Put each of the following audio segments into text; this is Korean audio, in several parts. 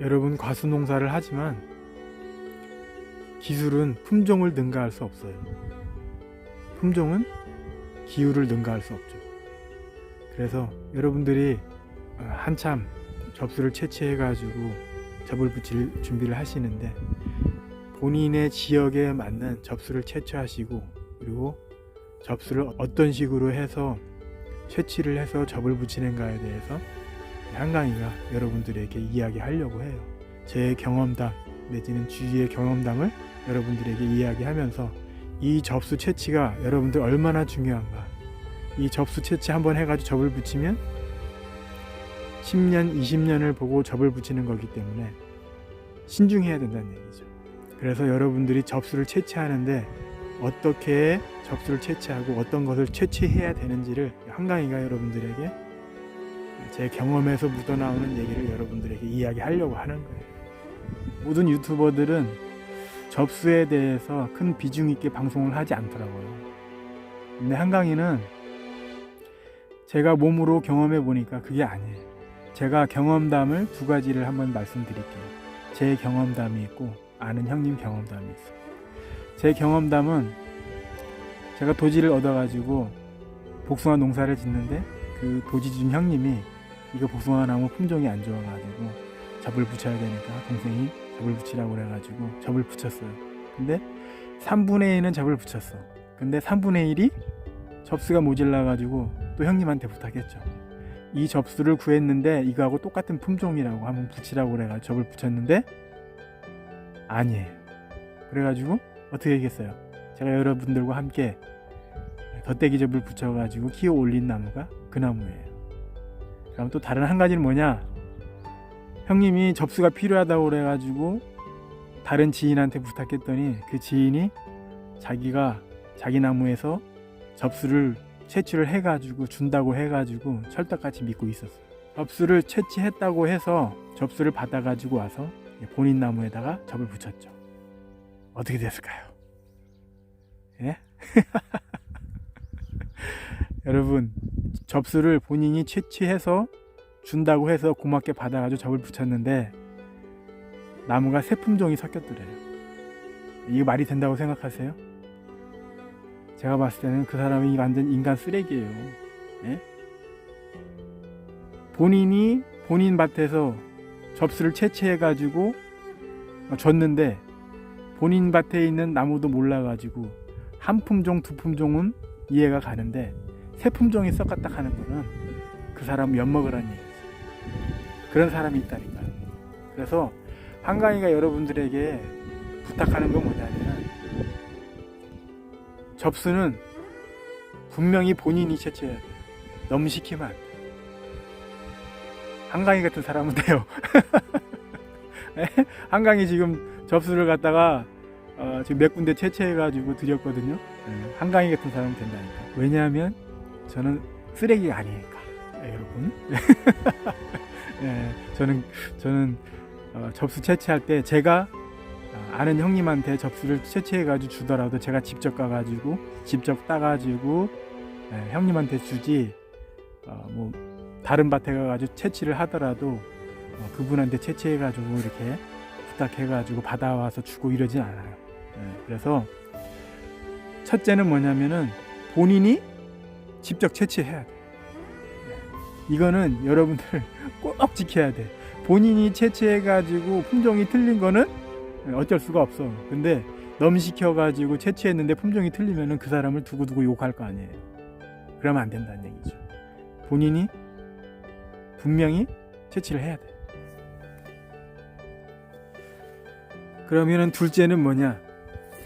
여러분 과수 농사를 하지만 기술은 품종을 능가할 수 없어요. 품종은 기후를 능가할 수 없죠. 그래서 여러분들이 한참 접수를 채취해 가지고 접을 붙일 준비를 하시는데 본인의 지역에 맞는 접수를 채취하시고 그리고 접수를 어떤 식으로 해서 채취를 해서 접을 붙이는가에 대해서 한강이가 여러분들에게 이야기하려고 해요. 제 경험담 내지는 주위의 경험담을 여러분들에게 이야기하면서 이 접수 채취가 여러분들 얼마나 중요한가, 이 접수 채취 한번 해가지고 접을 붙이면 10년, 20년을 보고 접을 붙이는 거기 때문에 신중해야 된다는 얘기죠. 그래서 여러분들이 접수를 채취하는데 어떻게 접수를 채취하고 어떤 것을 채취해야 되는지를 한강이가 여러분들에게 제 경험에서 묻어나오는 얘기를 여러분들에게 이야기하려고 하는 거예요. 모든 유튜버들은 접수에 대해서 큰 비중 있게 방송을 하지 않더라고요. 근데 한강이는 제가 몸으로 경험해 보니까 그게 아니에요. 제가 경험담을 두 가지를 한번 말씀드릴게요. 제 경험담이 있고 아는 형님 경험담이 있어요. 제 경험담은 제가 도지를 얻어가지고 복숭아 농사를 짓는데 그 도지 준 형님이 이거 복숭아 나무 품종이 안 좋아가지고 접을 붙여야 되니까 동생이 접을 붙이라고 그래가지고 접을 붙였어요. 근데 3분의 2는 접을 붙였어. 근데 3분의 1이 접수가 모질라가지고 또 형님한테 부탁했죠. 이 접수를 구했는데 이거하고 똑같은 품종이라고 한번 붙이라고 그래가지고 접을 붙였는데 아니에요. 그래가지고 어떻게 했겠어요? 제가 여러분들과 함께 덧대기 접을 붙여가지고 키워 올린 나무가 그 나무예요. 그럼 또 다른 한 가지는 뭐냐? 형님이 접수가 필요하다고 그래가지고 다른 지인한테 부탁했더니 그 지인이 자기가 자기 나무에서 접수를 채취를 해가지고 준다고 해가지고 철떡같이 믿고 있었어요. 접수를 채취했다고 해서 접수를 받아가지고 와서 본인 나무에다가 접을 붙였죠. 어떻게 됐을까요? 예? 여러분, 접수를 본인이 채취해서 준다고 해서 고맙게 받아가지고 접을 붙였는데 나무가 새 품종이 섞였더래요. 이게 말이 된다고 생각하세요? 제가 봤을 때는 그 사람이 완전 인간 쓰레기예요. 예? 본인이 본인 밭에서 접수를 채취해가지고 줬는데 본인 밭에 있는 나무도 몰라가지고 한 품종, 두 품종은 이해가 가는데 새 품종이 섞었다 하는 거는 그 사람 엿먹으라는 얘기죠. 그런 사람이 있다니까요. 그래서 한강이가 여러분들에게 부탁하는 건 뭐냐면 접수는 분명히 본인이 채취해야 돼요. 너무 시키면 안 돼요. 한강이 같은 사람은 돼요. 한강이 지금 접수를 갖다가 지금 몇 군데 채취해가지고 드렸거든요. 한강이 같은 사람은 된다니까. 왜냐하면 저는 쓰레기가 아니니까. 여러분. 저는 접수 채취할 때 제가 아는 형님한테 접수를 채취해가지고 주더라도 제가 직접 가가지고 직접 따가지고 형님한테 주지 뭐 다른 밭에 가가지고 채취를 하더라도 그분한테 채취해가지고 이렇게 부탁해가지고 받아와서 주고 이러진 않아요. 그래서 첫째는 뭐냐면은 본인이 직접 채취해야 돼. 이거는 여러분들 꼭 지켜야 돼. 본인이 채취해가지고 품종이 틀린 거는 어쩔 수가 없어. 근데 넘시켜가지고 채취했는데 품종이 틀리면은 그 사람을 두고두고 욕할 거 아니에요. 그러면 안 된다는 얘기죠. 본인이 분명히 채취를 해야 돼. 그러면은 둘째는 뭐냐?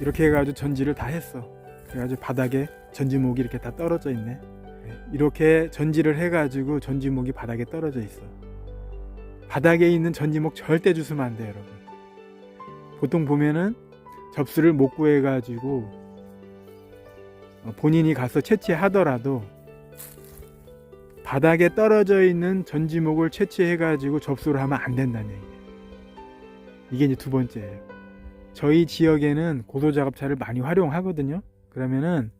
이렇게 해가지고 전지를 다 했어. 그래가지고 바닥에 전지목이 이렇게 다 떨어져 있네. 이렇게 전지를 해가지고 전지목이 바닥에 떨어져 있어. 바닥에 있는 전지목 절대 주스면 안 돼요, 여러분. 보통 보면은 접수를 못 구해가지고 본인이 가서 채취하더라도 바닥에 떨어져 있는 전지목을 채취해가지고 접수를 하면 안 된다는 얘기예요. 이게 이제 두 번째예요. 저희 지역에는 고소작업차를 많이 활용하거든요. 그러면은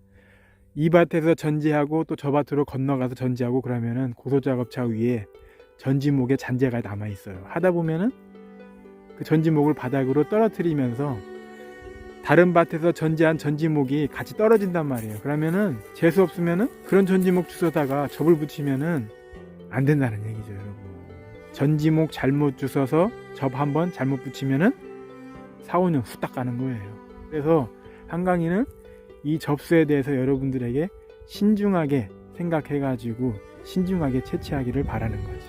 이 밭에서 전지하고 또 저 밭으로 건너가서 전지하고 그러면은 고소작업차 위에 전지목에 잔재가 남아있어요. 하다 보면은 그 전지목을 바닥으로 떨어뜨리면서 다른 밭에서 전지한 전지목이 같이 떨어진단 말이에요. 그러면은 재수 없으면은 그런 전지목 주워다가 접을 붙이면은 안 된다는 얘기죠, 여러분. 전지목 잘못 주워서 접 한번 잘못 붙이면은 4, 5년 후딱 가는 거예요. 그래서 한강이는 이 접수에 대해서 여러분들에게 신중하게 생각해가지고 신중하게 채취하기를 바라는 거지.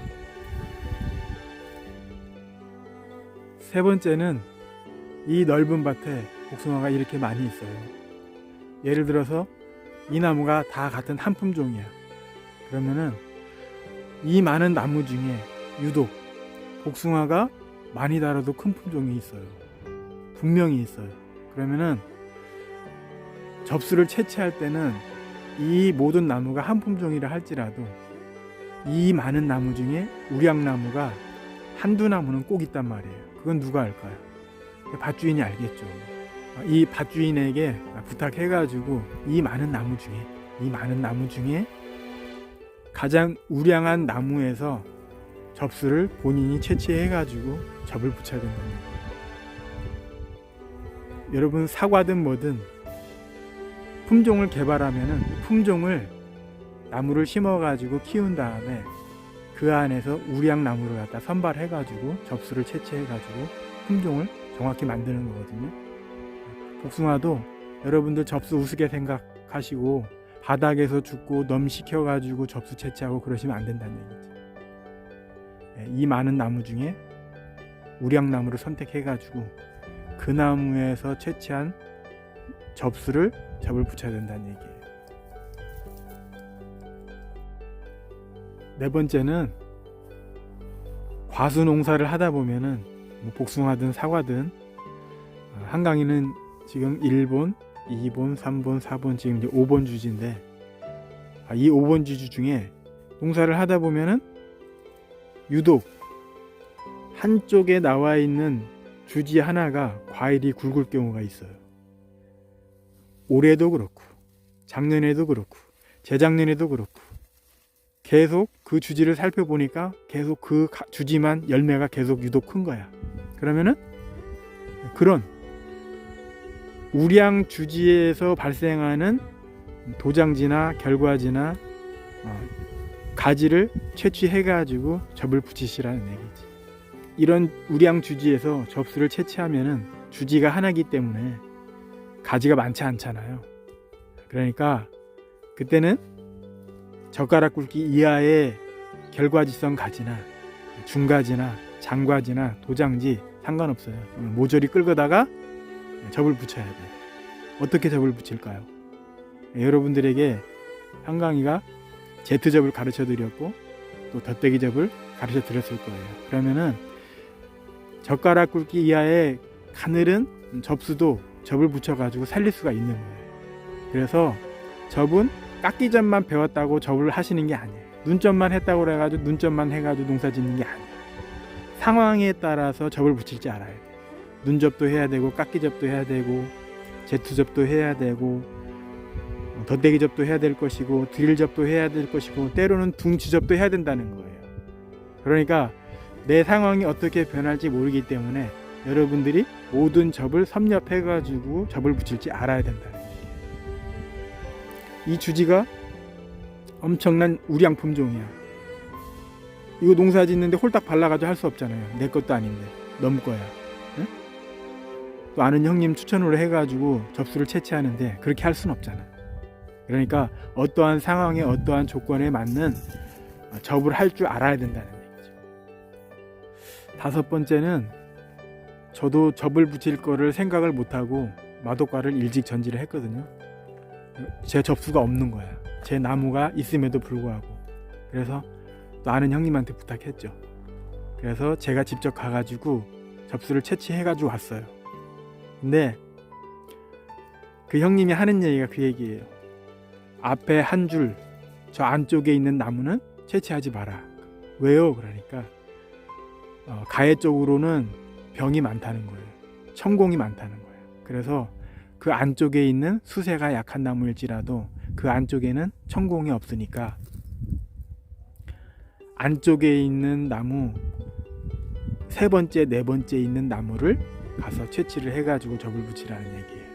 세 번째는 이 넓은 밭에 복숭아가 이렇게 많이 있어요. 예를 들어서 이 나무가 다 같은 한 품종이야. 그러면은 이 많은 나무 중에 유독 복숭아가 많이 달아도 큰 품종이 있어요. 분명히 있어요. 그러면은 접수를 채취할 때는 이 모든 나무가 한 품종이라 할지라도 이 많은 나무 중에 우량나무가 한두 나무는 꼭 있단 말이에요. 그건 누가 알까요? 밭주인이 알겠죠. 이 밭주인에게 부탁해가지고 이 많은 나무 중에 가장 우량한 나무에서 접수를 본인이 채취해가지고 접을 붙여야 된답니다. 여러분, 사과든 뭐든 품종을 개발하면은 품종을 나무를 심어가지고 키운 다음에 그 안에서 우량나무를 갖다 선발해가지고 접수를 채취해가지고 품종을 정확히 만드는 거거든요. 복숭아도 여러분들 접수 우습게 생각하시고 바닥에서 줍고 넘시켜가지고 접수 채취하고 그러시면 안 된다는 얘기죠. 이 많은 나무 중에 우량나무를 선택해가지고 그 나무에서 채취한 접을 붙여야 된다는 얘기예요. 네 번째는 과수 농사를 하다 보면은 복숭아든 사과든 한강이는 지금 1번, 2번, 3번, 4번 지금 이제 5번 주지인데 이 5번 주지 중에 농사를 하다 보면은 유독 한쪽에 나와 있는 주지 하나가 과일이 굵을 경우가 있어요. 올해도 그렇고 작년에도 그렇고 재작년에도 그렇고 계속 그 주지를 살펴보니까 계속 그 주지만 열매가 계속 유독 큰 거야. 그러면은 그런 우량 주지에서 발생하는 도장지나 결과지나 가지를 채취해가지고 접을 붙이시라는 얘기지. 이런 우량 주지에서 접수를 채취하면은 주지가 하나이기 때문에 가지가 많지 않잖아요. 그러니까 그때는 젓가락 굵기 이하의 결과지성 가지나 중가지나 장과지나 도장지 상관없어요. 모조리 끌고다가 접을 붙여야 돼. 어떻게 접을 붙일까요? 여러분들에게 한강이가 Z접을 가르쳐 드렸고 또 덧대기 접을 가르쳐 드렸을 거예요. 그러면은 젓가락 굵기 이하의 가늘은 접수도 접을 붙여 가지고 살릴 수가 있는 거예요. 그래서 접은 깎기 전만 배웠다고 접을 하시는 게 아니에요. 눈점만 했다고 해가지고 눈점만 해가지고 농사 짓는 게 아니에요. 상황에 따라서 접을 붙일 줄 알아야 돼요. 눈접도 해야 되고 깎기 접도 해야 되고 Z접도 해야 되고 덧대기 접도 해야 될 것이고 드릴 접도 해야 될 것이고 때로는 둥지 접도 해야 된다는 거예요. 그러니까 내 상황이 어떻게 변할지 모르기 때문에 여러분들이 모든 접을 섭렵해 가지고 접을 붙일지 알아야 된다는 거예요. 이 주지가 엄청난 우량 품종이야. 이거 농사 짓는데 홀딱 발라가지고 할 수 없잖아요. 내 것도 아닌데 넘 거야. 응? 또 아는 형님 추천으로 해가지고 접수를 채취하는데 그렇게 할 수는 없잖아. 그러니까 어떠한 상황에 어떠한 조건에 맞는 접을 할 줄 알아야 된다는 얘기죠. 다섯 번째는 저도 접을 붙일 거를 생각을 못하고 마독과를 일찍 전지를 했거든요. 제 접수가 없는 거야. 제 나무가 있음에도 불구하고. 그래서 또 아는 형님한테 부탁했죠. 그래서 제가 직접 가가지고 접수를 채취해가지고 왔어요. 근데 그 형님이 하는 얘기가 그 얘기예요. 앞에 한 줄, 저 안쪽에 있는 나무는 채취하지 마라. 왜요? 그러니까 가해 쪽으로는 병이 많다는 거예요. 천공이 많다는 거예요. 그래서 그 안쪽에 있는 수세가 약한 나무일지라도 그 안쪽에는 천공이 없으니까 안쪽에 있는 나무 세 번째, 네 번째 있는 나무를 가서 채취를 해가지고 접을 붙이라는 얘기예요.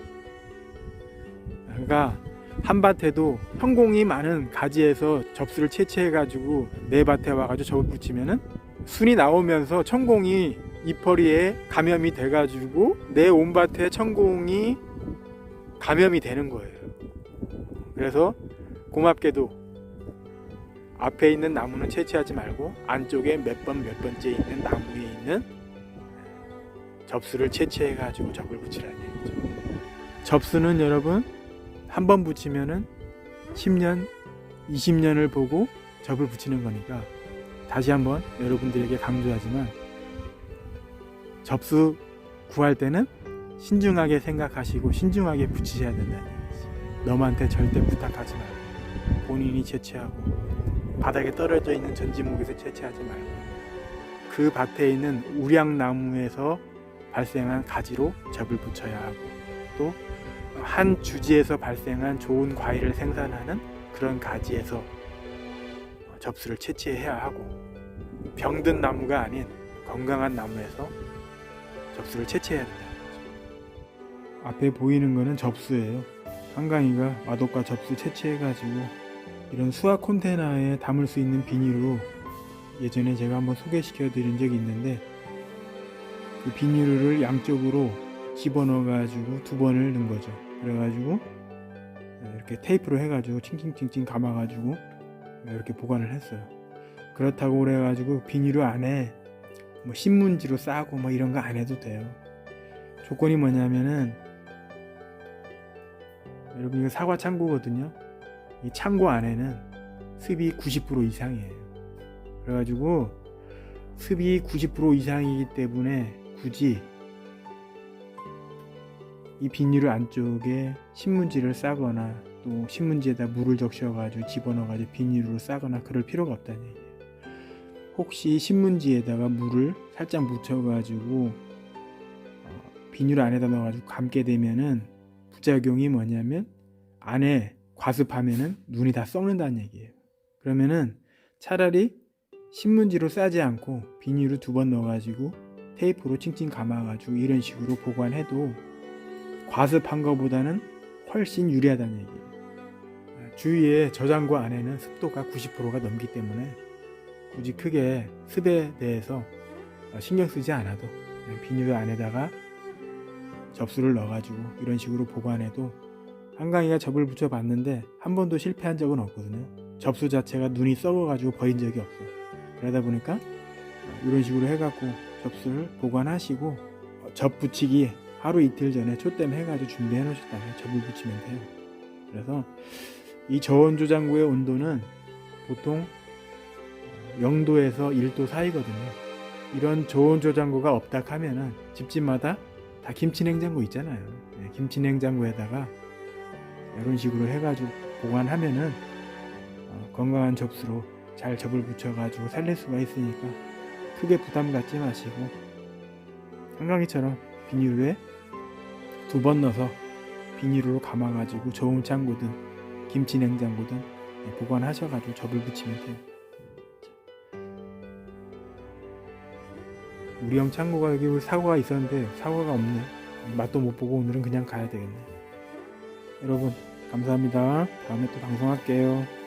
그러니까 한 밭에도 천공이 많은 가지에서 접수를 채취해가지고 내 밭에 와가지고 접을 붙이면은 순이 나오면서 천공이 잎허리에 감염이 돼가지고 내 온 밭에 천공이 감염이 되는 거예요. 그래서 고맙게도 앞에 있는 나무는 채취하지 말고 안쪽에 몇 번째 있는 나무에 있는 접수를 채취해가지고 접을 붙이라는 얘기죠. 접수는 여러분 한 번 붙이면은 10년, 20년을 보고 접을 붙이는 거니까 다시 한번 여러분들에게 강조하지만 접수 구할 때는 신중하게 생각하시고 신중하게 붙이셔야 된다는 얘기지. 남한테 절대 부탁하지 말고 본인이 채취하고 바닥에 떨어져 있는 전지목에서 채취하지 말고 그 밭에 있는 우량나무에서 발생한 가지로 접을 붙여야 하고 또 한 주지에서 발생한 좋은 과일을 생산하는 그런 가지에서 접수를 채취해야 하고 병든 나무가 아닌 건강한 나무에서 접수를 채취해야 된다는 거죠. 앞에 보이는 거는 접수예요. 한강이가 와독과 접수 채취해가지고 이런 수학 컨테이너에 담을 수 있는 비닐로 예전에 제가 한번 소개시켜 드린 적이 있는데 그 비닐을 양쪽으로 집어넣어가지고 2번을 넣은 거죠. 그래가지고 이렇게 테이프로 해가지고 칭칭칭칭 감아가지고 이렇게 보관을 했어요. 그렇다고 그래가지고 비닐 안에 뭐 신문지로 싸고 뭐 이런 거 안 해도 돼요. 조건이 뭐냐면은 여러분 이거 사과 창고거든요. 이 창고 안에는 습이 90% 이상이에요. 그래가지고 습이 90% 이상이기 때문에 굳이 이 비닐 안쪽에 신문지를 싸거나 또 신문지에다 물을 적셔가지고 집어넣어가지고 비닐로 싸거나 그럴 필요가 없다는 얘기예요. 혹시 신문지에다가 물을 살짝 묻혀가지고 비닐 안에다 넣어가지고 감게 되면은 부작용이 뭐냐면 안에 과습하면은 눈이 다 썩는다는 얘기예요. 그러면은 차라리 신문지로 싸지 않고 비닐을 2번 넣어가지고 테이프로 칭칭 감아가지고 이런 식으로 보관해도 과습한 것보다는 훨씬 유리하다는 얘기예요. 주위에 저장고 안에는 습도가 90%가 넘기 때문에 굳이 크게 습에 대해서 신경 쓰지 않아도 그냥 비닐 안에다가 접수를 넣어가지고 이런 식으로 보관해도 한강이가 접을 붙여 봤는데 한 번도 실패한 적은 없거든요. 접수 자체가 눈이 썩어가지고 버린 적이 없어요. 그러다 보니까 이런 식으로 해갖고 접수를 보관하시고 접 붙이기 하루 이틀 전에 초댐 해가지고 준비해 놓으셨다면 접을 붙이면 돼요. 그래서 이 저온조장고의 온도는 보통 0도에서 1도 사이거든요. 이런 저온조장고가 없다 하면은 집집마다 다 김치냉장고 있잖아요. 김치냉장고에다가 이런 식으로 해가지고 보관하면은 건강한 접수로 잘 접을 붙여가지고 살릴 수가 있으니까 크게 부담 갖지 마시고 한강이처럼 비닐에 2번 넣어서 비닐로 감아가지고 저온 창고든 김치냉장고든 보관하셔가지고 접을 붙이면 돼요. 우리 형 창고가 여기 사과가 있었는데 사과가 없네. 맛도 못 보고 오늘은 그냥 가야 되겠네. 여러분 감사합니다. 다음에 또 방송할게요.